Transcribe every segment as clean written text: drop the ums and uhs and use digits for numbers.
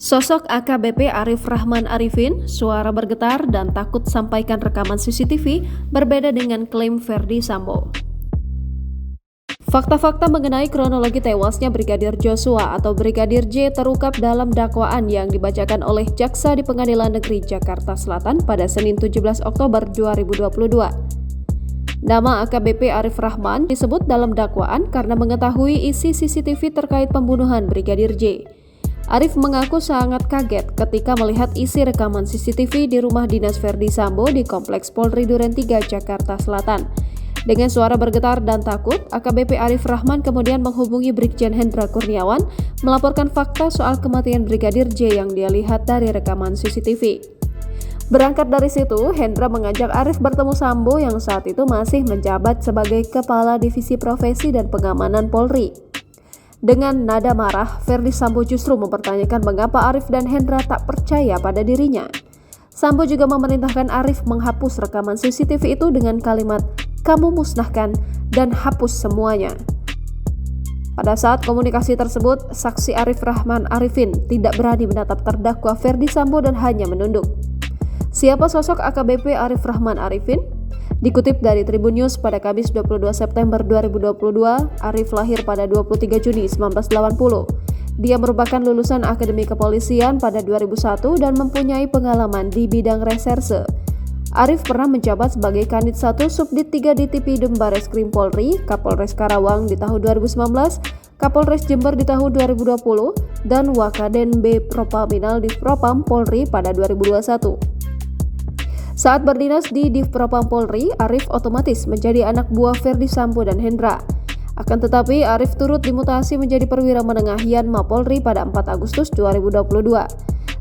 Sosok AKBP Arif Rahman Arifin, suara bergetar dan takut sampaikan rekaman CCTV berbeda dengan klaim Verdi Sambo. Fakta-fakta mengenai kronologi tewasnya Brigadir Joshua atau Brigadir J terungkap dalam dakwaan yang dibacakan oleh Jaksa di Pengadilan Negeri Jakarta Selatan pada Senin 17 Oktober 2022. Nama AKBP Arif Rahman disebut dalam dakwaan karena mengetahui isi CCTV terkait pembunuhan Brigadir J. Arif mengaku sangat kaget ketika melihat isi rekaman CCTV di rumah dinas Verdi Sambo di Kompleks Polri Duren 3, Jakarta Selatan. Dengan suara bergetar dan takut, AKBP Arif Rahman kemudian menghubungi Brigjen Hendra Kurniawan melaporkan fakta soal kematian Brigadir J yang dia lihat dari rekaman CCTV. Berangkat dari situ, Hendra mengajak Arif bertemu Sambo yang saat itu masih menjabat sebagai Kepala Divisi Profesi dan Pengamanan Polri. Dengan nada marah, Verdi Sambo justru mempertanyakan mengapa Arif dan Hendra tak percaya pada dirinya. Sambo juga memerintahkan Arif menghapus rekaman CCTV itu dengan kalimat, "Kamu musnahkan dan hapus semuanya." Pada saat komunikasi tersebut, saksi Arif Rahman Arifin tidak berani menatap terdakwa Verdi Sambo dan hanya menunduk. Siapa sosok AKBP Arif Rahman Arifin? Dikutip dari Tribun News pada Kamis 22 September 2022, Arif lahir pada 23 Juni 1980. Dia merupakan lulusan Akademi Kepolisian pada 2001 dan mempunyai pengalaman di bidang reserse. Arif pernah menjabat sebagai Kanit 1 Subdit 3 di Tipidum Bareskrim Polri, Kapolres Karawang di tahun 2019, Kapolres Jember di tahun 2020, dan Wakaden B Propaminal di Propam Polri pada 2021. Saat berdinas di Divpropam Polri, Arif otomatis menjadi anak buah Verdi Sambo dan Hendra. Akan tetapi, Arif turut dimutasi menjadi perwira menengah Yanma Polri pada 4 Agustus 2022.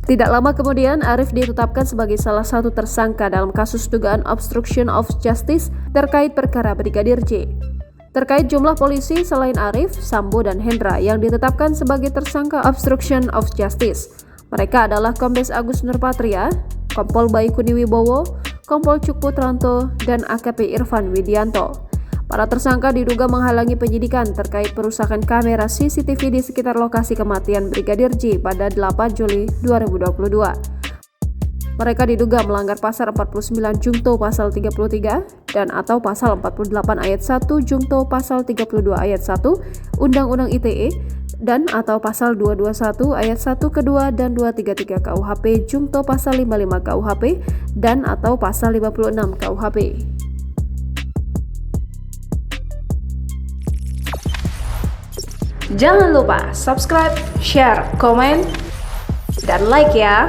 Tidak lama kemudian, Arif ditetapkan sebagai salah satu tersangka dalam kasus dugaan obstruction of justice terkait perkara Brigadir J. Terkait jumlah polisi selain Arif, Sambo dan Hendra yang ditetapkan sebagai tersangka obstruction of justice. Mereka adalah Kombes Agus Nurpatria, Kompol Baikuni Wibowo, Kompol Cuk Putranto, dan AKP Irfan Widianto. Para tersangka diduga menghalangi penyidikan terkait perusakan kamera CCTV di sekitar lokasi kematian Brigadir J pada 8 Juli 2022. Mereka diduga melanggar pasal 49 Jungto pasal 33 dan atau pasal 48 ayat 1 Jungto pasal 32 ayat 1 Undang-Undang ITE dan atau pasal 221 ayat 1 kedua dan 233 KUHP Jungto pasal 55 KUHP dan atau pasal 56 KUHP. Jangan lupa subscribe, share, komen, dan like ya.